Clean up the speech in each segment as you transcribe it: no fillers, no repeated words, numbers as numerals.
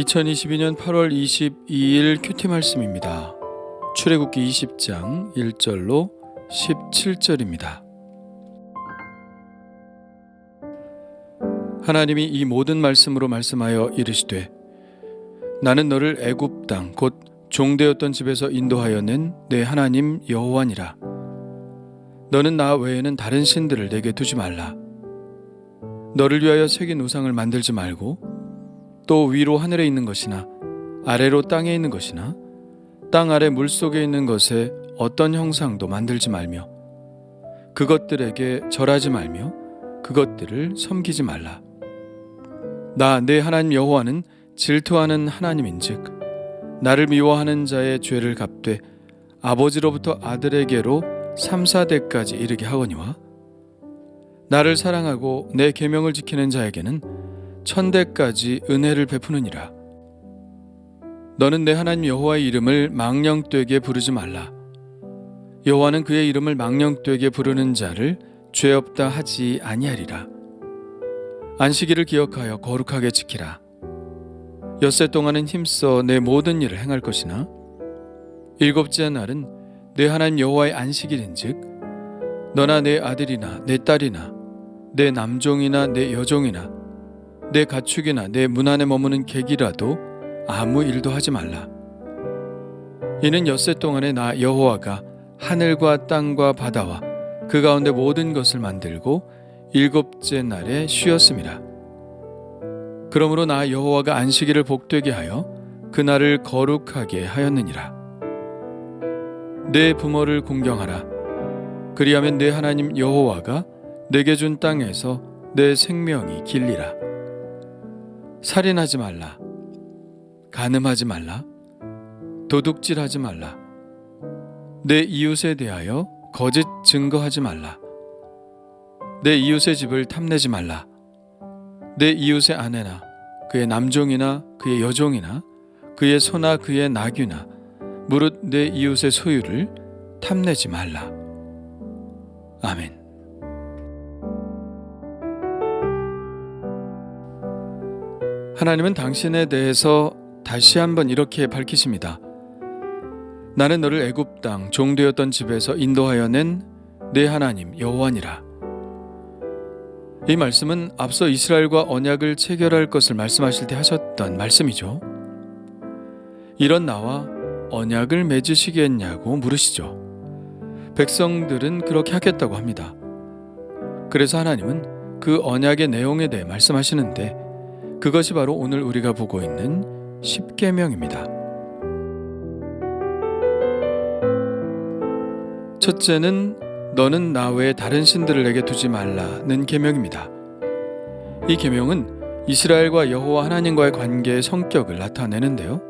2022년 8월 22일 큐티 말씀입니다. 출애굽기 20장 1절로 17절입니다. 하나님이 이 모든 말씀으로 말씀하여 이르시되 나는 너를 애굽 땅 곧 종되었던 집에서 인도하여 낸 내 하나님 여호와니라. 너는 나 외에는 다른 신들을 내게 두지 말라. 너를 위하여 새긴 우상을 만들지 말고 또 위로 하늘에 있는 것이나 아래로 땅에 있는 것이나 땅 아래 물속에 있는 것에 어떤 형상도 만들지 말며 그것들에게 절하지 말며 그것들을 섬기지 말라. 나 내 하나님 여호와는 질투하는 하나님인즉 나를 미워하는 자의 죄를 갚되 아버지로부터 아들에게로 3, 4대까지 이르게 하거니와 나를 사랑하고 내 계명을 지키는 자에게는 1000대까지 은혜를 베푸느니라. 너는 내 하나님 여호와의 이름을 망령되게 부르지 말라. 여호와는 그의 이름을 망령되게 부르는 자를 죄 없다 하지 아니하리라. 안식일을 기억하여 거룩하게 지키라. 엿새 동안은 힘써 내 모든 일을 행할 것이나 일곱째 날은 내 하나님 여호와의 안식일인즉 너나 내 아들이나 내 딸이나 내 남종이나 내 여종이나 내 가축이나 내 문 안에 머무는 객이라도 아무 일도 하지 말라. 이는 엿새 동안에 나 여호와가 하늘과 땅과 바다와 그 가운데 모든 것을 만들고 일곱째 날에 쉬었음이라. 그러므로 나 여호와가 안식일을 복되게 하여 그날을 거룩하게 하였느니라. 내 부모를 공경하라. 그리하면 내 하나님 여호와가 내게 준 땅에서 내 생명이 길리라. 살인하지 말라. 간음하지 말라. 도둑질하지 말라. 내 이웃에 대하여 거짓 증거하지 말라. 내 이웃의 집을 탐내지 말라. 내 이웃의 아내나 그의 남종이나 그의 여종이나 그의 소나 그의 나귀나 무릇 내 이웃의 소유를 탐내지 말라. 아멘. 하나님은 당신에 대해서 다시 한번 이렇게 밝히십니다. 나는 너를 애굽 땅 종되었던 집에서 인도하여 낸 내 하나님 여호와니라. 이 말씀은 앞서 이스라엘과 언약을 체결할 것을 말씀하실 때 하셨던 말씀이죠. 이런 나와 언약을 맺으시겠냐고 물으시죠. 백성들은 그렇게 하겠다고 합니다. 그래서 하나님은 그 언약의 내용에 대해 말씀하시는데 그것이 바로 오늘 우리가 보고 있는 십계명입니다. 첫째는 너는 나 외에 다른 신들을 내게 두지 말라는 계명입니다. 이 계명은 이스라엘과 여호와 하나님과의 관계의 성격을 나타내는데요.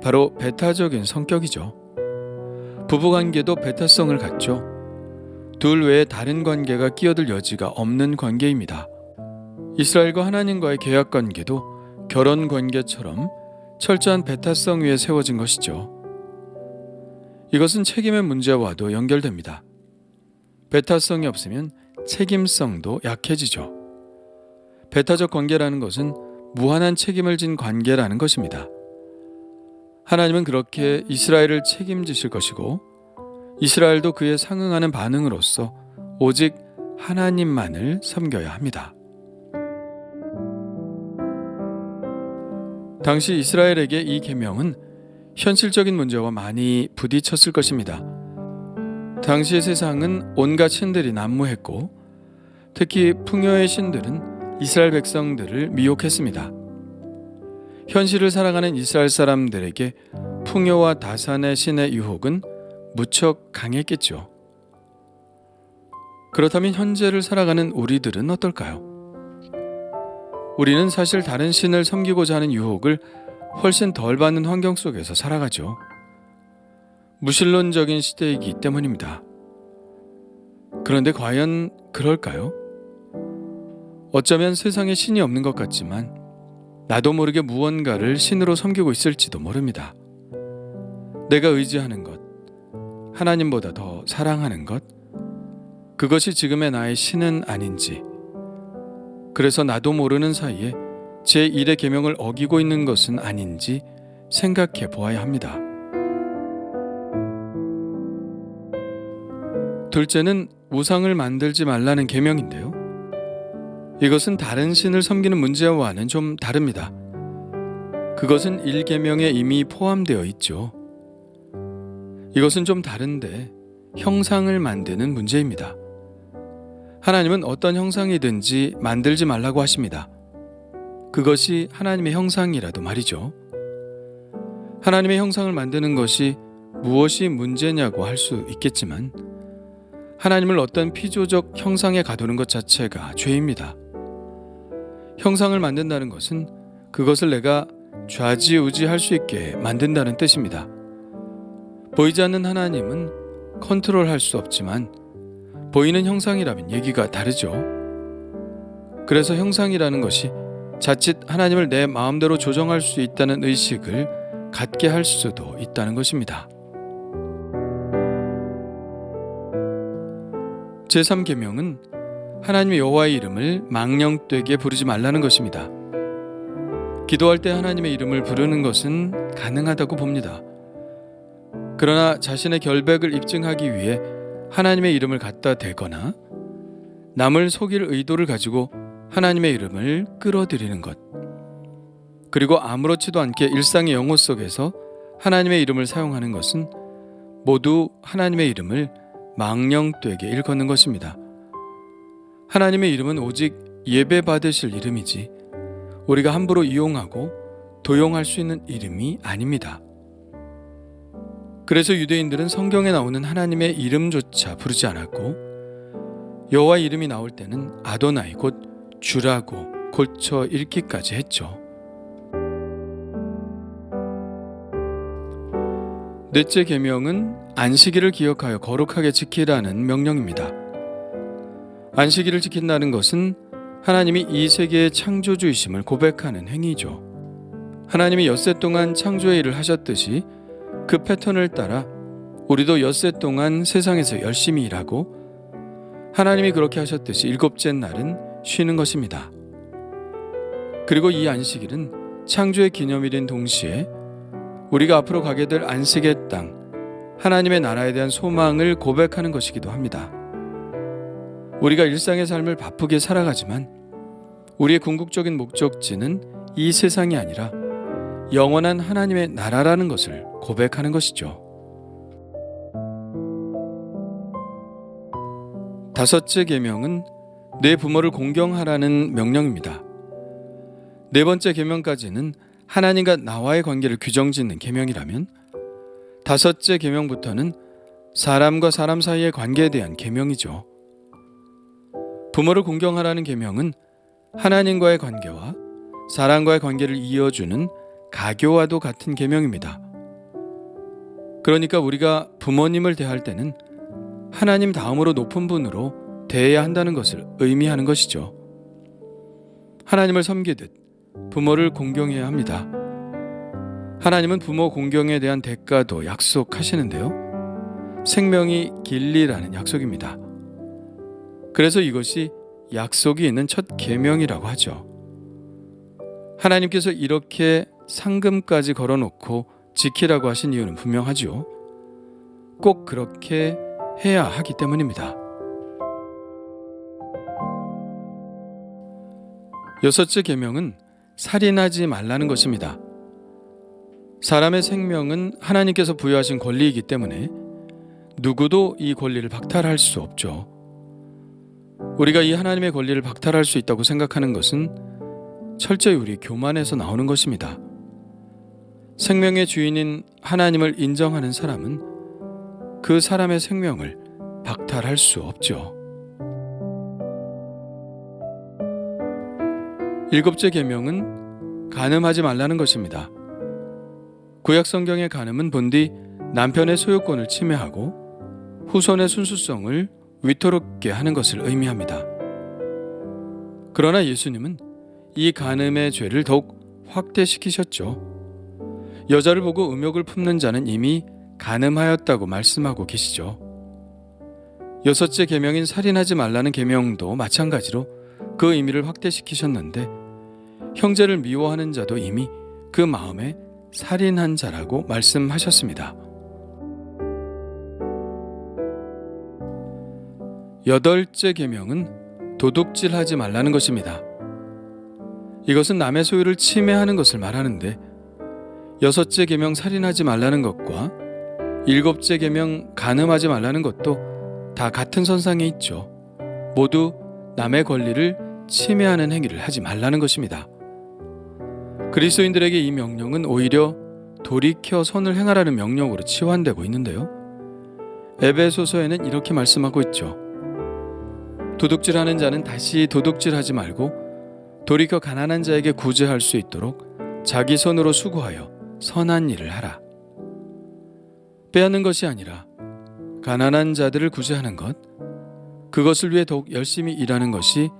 바로 배타적인 성격이죠. 부부관계도 배타성을 갖죠. 둘 외에 다른 관계가 끼어들 여지가 없는 관계입니다. 이스라엘과 하나님과의 계약 관계도 결혼 관계처럼 철저한 배타성 위에 세워진 것이죠. 이것은 책임의 문제와도 연결됩니다. 배타성이 없으면 책임성도 약해지죠. 배타적 관계라는 것은 무한한 책임을 진 관계라는 것입니다. 하나님은 그렇게 이스라엘을 책임지실 것이고 이스라엘도 그에 상응하는 반응으로서 오직 하나님만을 섬겨야 합니다. 당시 이스라엘에게 이 계명은 현실적인 문제와 많이 부딪혔을 것입니다. 당시의 세상은 온갖 신들이 난무했고 특히 풍요의 신들은 이스라엘 백성들을 미혹했습니다. 현실을 살아가는 이스라엘 사람들에게 풍요와 다산의 신의 유혹은 무척 강했겠죠. 그렇다면 현재를 살아가는 우리들은 어떨까요? 우리는 사실 다른 신을 섬기고자 하는 유혹을 훨씬 덜 받는 환경 속에서 살아가죠. 무신론적인 시대이기 때문입니다. 그런데 과연 그럴까요? 어쩌면 세상에 신이 없는 것 같지만 나도 모르게 무언가를 신으로 섬기고 있을지도 모릅니다. 내가 의지하는 것, 하나님보다 더 사랑하는 것, 그것이 지금의 나의 신은 아닌지, 그래서 나도 모르는 사이에 제1의 계명을 어기고 있는 것은 아닌지 생각해 보아야 합니다. 둘째는 우상을 만들지 말라는 계명인데요. 이것은 다른 신을 섬기는 문제와는 좀 다릅니다. 그것은 1계명에 이미 포함되어 있죠. 이것은 좀 다른데 형상을 만드는 문제입니다. 하나님은 어떤 형상이든지 만들지 말라고 하십니다. 그것이 하나님의 형상이라도 말이죠. 하나님의 형상을 만드는 것이 무엇이 문제냐고 할 수 있겠지만 하나님을 어떤 피조적 형상에 가두는 것 자체가 죄입니다. 형상을 만든다는 것은 그것을 내가 좌지우지할 수 있게 만든다는 뜻입니다. 보이지 않는 하나님은 컨트롤할 수 없지만 보이는 형상이라면 얘기가 다르죠. 그래서 형상이라는 것이 자칫 하나님을 내 마음대로 조정할 수 있다는 의식을 갖게 할 수도 있다는 것입니다. 제3계명은 하나님 여호와의 이름을 망령되게 부르지 말라는 것입니다. 기도할 때 하나님의 이름을 부르는 것은 가능하다고 봅니다. 그러나 자신의 결백을 입증하기 위해 하나님의 이름을 갖다 대거나 남을 속일 의도를 가지고 하나님의 이름을 끌어들이는 것, 그리고 아무렇지도 않게 일상의 영호 속에서 하나님의 이름을 사용하는 것은 모두 하나님의 이름을 망령되게 일컫는 것입니다. 하나님의 이름은 오직 예배 받으실 이름이지 우리가 함부로 이용하고 도용할 수 있는 이름이 아닙니다. 그래서 유대인들은 성경에 나오는 하나님의 이름조차 부르지 않았고 여호와의 이름이 나올 때는 아도나이 곧 주라고 고쳐 읽기까지 했죠. 넷째 계명은 안식일을 기억하여 거룩하게 지키라는 명령입니다. 안식일을 지킨다는 것은 하나님이 이 세계의 창조주이심을 고백하는 행위죠. 하나님이 엿새 동안 창조의 일을 하셨듯이 그 패턴을 따라 우리도 엿새 동안 세상에서 열심히 일하고 하나님이 그렇게 하셨듯이 일곱째 날은 쉬는 것입니다. 그리고 이 안식일은 창조의 기념일인 동시에 우리가 앞으로 가게 될 안식의 땅, 하나님의 나라에 대한 소망을 고백하는 것이기도 합니다. 우리가 일상의 삶을 바쁘게 살아가지만 우리의 궁극적인 목적지는 이 세상이 아니라 영원한 하나님의 나라라는 것을 고백하는 것이죠. 다섯째 계명은 내 부모를 공경하라는 명령입니다. 네 번째 계명까지는 하나님과 나와의 관계를 규정짓는 계명이라면 다섯째 계명부터는 사람과 사람 사이의 관계에 대한 계명이죠. 부모를 공경하라는 계명은 하나님과의 관계와 사람과의 관계를 이어주는 가교와도 같은 계명입니다. 그러니까 우리가 부모님을 대할 때는 하나님 다음으로 높은 분으로 대해야 한다는 것을 의미하는 것이죠. 하나님을 섬기듯 부모를 공경해야 합니다. 하나님은 부모 공경에 대한 대가도 약속하시는데요. 생명이 길리라는 약속입니다. 그래서 이것이 약속이 있는 첫 계명이라고 하죠. 하나님께서 이렇게 상금까지 걸어놓고 지키라고 하신 이유는 분명하죠. 꼭 그렇게 해야 하기 때문입니다. 여섯째 계명은 살인하지 말라는 것입니다. 사람의 생명은 하나님께서 부여하신 권리이기 때문에 누구도 이 권리를 박탈할 수 없죠. 우리가 이 하나님의 권리를 박탈할 수 있다고 생각하는 것은 철저히 우리 교만에서 나오는 것입니다. 생명의 주인인 하나님을 인정하는 사람은 그 사람의 생명을 박탈할 수 없죠. 일곱째 계명은 간음하지 말라는 것입니다. 구약 성경의 간음은 본디 남편의 소유권을 침해하고 후손의 순수성을 위태롭게 하는 것을 의미합니다. 그러나 예수님은 이 간음의 죄를 더욱 확대시키셨죠. 여자를 보고 음욕을 품는 자는 이미 간음하였다고 말씀하고 계시죠. 여섯째 계명인 살인하지 말라는 계명도 마찬가지로 그 의미를 확대시키셨는데 형제를 미워하는 자도 이미 그 마음에 살인한 자라고 말씀하셨습니다. 여덟째 계명은 도둑질하지 말라는 것입니다. 이것은 남의 소유를 침해하는 것을 말하는데, 여섯째 계명 살인하지 말라는 것과 일곱째 계명 간음하지 말라는 것도 다 같은 선상에 있죠. 모두 남의 권리를 침해하는 행위를 하지 말라는 것입니다. 그리스도인들에게 이 명령은 오히려 돌이켜 선을 행하라는 명령으로 치환되고 있는데요. 에베소서에는 이렇게 말씀하고 있죠. 도둑질하는 자는 다시 도둑질하지 말고 돌이켜 가난한 자에게 구제할 수 있도록 자기 손으로 수고하여 선한 일을 하라. 빼앗는 것이 아니라 가난한 자들을 구제하는 것, 그것을 위해 더욱 열심히 일하는 것이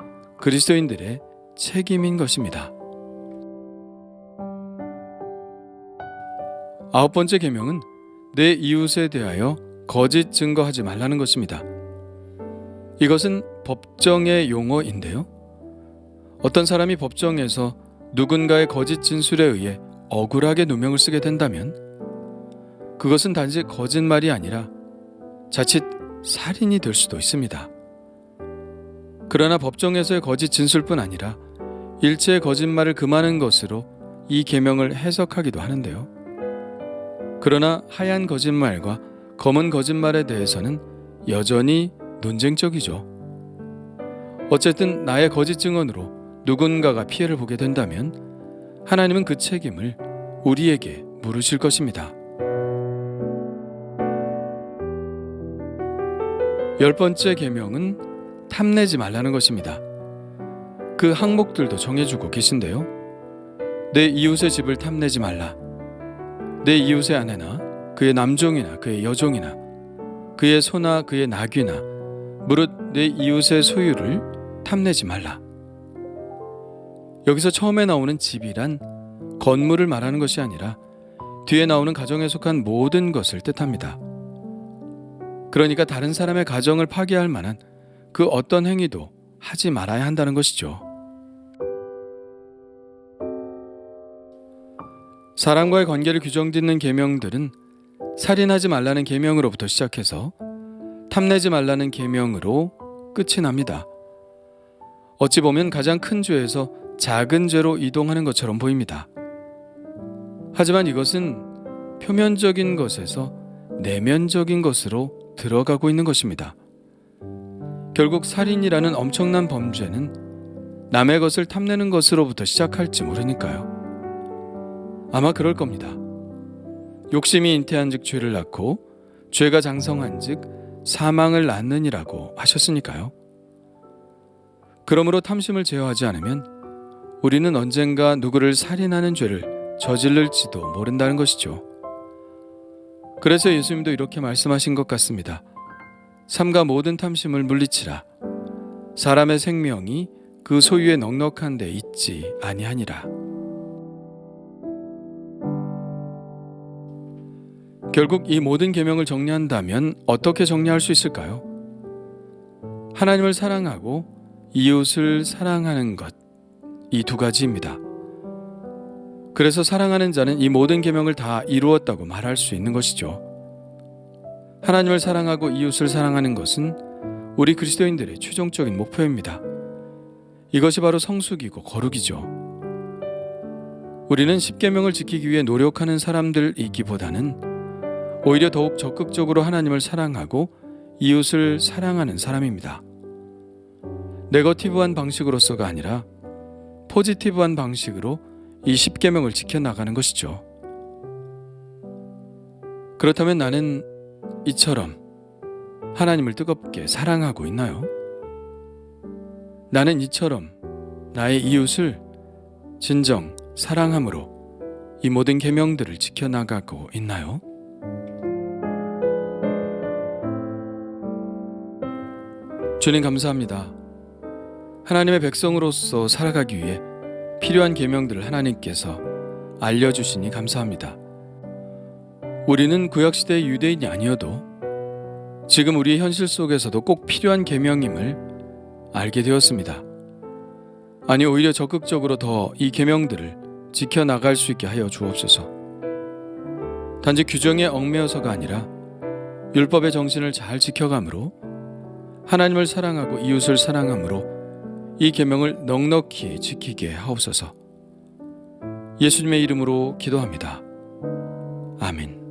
그리스도인들의 책임인 것입니다. 아홉 번째 계명은 내 이웃에 대하여 거짓 증거하지 말라는 것입니다. 이것은 법정의 용어인데요. 어떤 사람이 법정에서 누군가의 거짓 진술에 의해 억울하게 누명을 쓰게 된다면 그것은 단지 거짓말이 아니라 자칫 살인이 될 수도 있습니다. 그러나 법정에서의 거짓 진술뿐 아니라 일체의 거짓말을 금하는 것으로 이 계명을 해석하기도 하는데요. 그러나 하얀 거짓말과 검은 거짓말에 대해서는 여전히 논쟁적이죠. 어쨌든 나의 거짓 증언으로 누군가가 피해를 보게 된다면 하나님은 그 책임을 우리에게 물으실 것입니다. 열 번째 계명은 탐내지 말라는 것입니다. 그 항목들도 정해주고 계신데요. 내 이웃의 집을 탐내지 말라. 내 이웃의 아내나 그의 남종이나 그의 여종이나 그의 소나 그의 나귀나 무릇 내 이웃의 소유를 탐내지 말라. 여기서 처음에 나오는 집이란 건물을 말하는 것이 아니라 뒤에 나오는 가정에 속한 모든 것을 뜻합니다. 그러니까 다른 사람의 가정을 파괴할 만한 그 어떤 행위도 하지 말아야 한다는 것이죠. 사람과의 관계를 규정짓는 계명들은 살인하지 말라는 계명으로부터 시작해서 탐내지 말라는 계명으로 끝이 납니다. 어찌 보면 가장 큰 죄에서 작은 죄로 이동하는 것처럼 보입니다. 하지만 이것은 표면적인 것에서 내면적인 것으로 들어가고 있는 것입니다. 결국 살인이라는 엄청난 범죄는 남의 것을 탐내는 것으로부터 시작할지 모르니까요. 아마 그럴 겁니다. 욕심이 잉태한 즉 죄를 낳고 죄가 장성한 즉 사망을 낳느니라고 하셨으니까요. 그러므로 탐심을 제어하지 않으면 우리는 언젠가 누구를 살인하는 죄를 저질를지도 모른다는 것이죠. 그래서 예수님도 이렇게 말씀하신 것 같습니다. 삼가 모든 탐심을 물리치라. 사람의 생명이 그 소유에 넉넉한 데 있지 아니하니라. 결국 이 모든 계명을 정리한다면 어떻게 정리할 수 있을까요? 하나님을 사랑하고 이웃을 사랑하는 것, 이 두 가지입니다. 그래서 사랑하는 자는 이 모든 계명을 다 이루었다고 말할 수 있는 것이죠. 하나님을 사랑하고 이웃을 사랑하는 것은 우리 그리스도인들의 최종적인 목표입니다. 이것이 바로 성숙이고 거룩이죠. 우리는 십계명을 지키기 위해 노력하는 사람들이기보다는 오히려 더욱 적극적으로 하나님을 사랑하고 이웃을 사랑하는 사람입니다. 네거티브한 방식으로서가 아니라 포지티브한 방식으로 이 십계명을 지켜나가는 것이죠. 그렇다면 나는 이처럼 하나님을 뜨겁게 사랑하고 있나요? 나는 이처럼 나의 이웃을 진정 사랑함으로 이 모든 계명들을 지켜나가고 있나요? 주님 감사합니다. 하나님의 백성으로서 살아가기 위해 필요한 계명들을 하나님께서 알려주시니 감사합니다. 우리는 구약시대의 유대인이 아니어도 지금 우리의 현실 속에서도 꼭 필요한 계명임을 알게 되었습니다. 아니 오히려 적극적으로 더 이 계명들을 지켜나갈 수 있게 하여 주옵소서. 단지 규정에 얽매여서가 아니라 율법의 정신을 잘 지켜감으로 하나님을 사랑하고 이웃을 사랑함으로 이 계명을 넉넉히 지키게 하옵소서. 예수님의 이름으로 기도합니다. 아멘.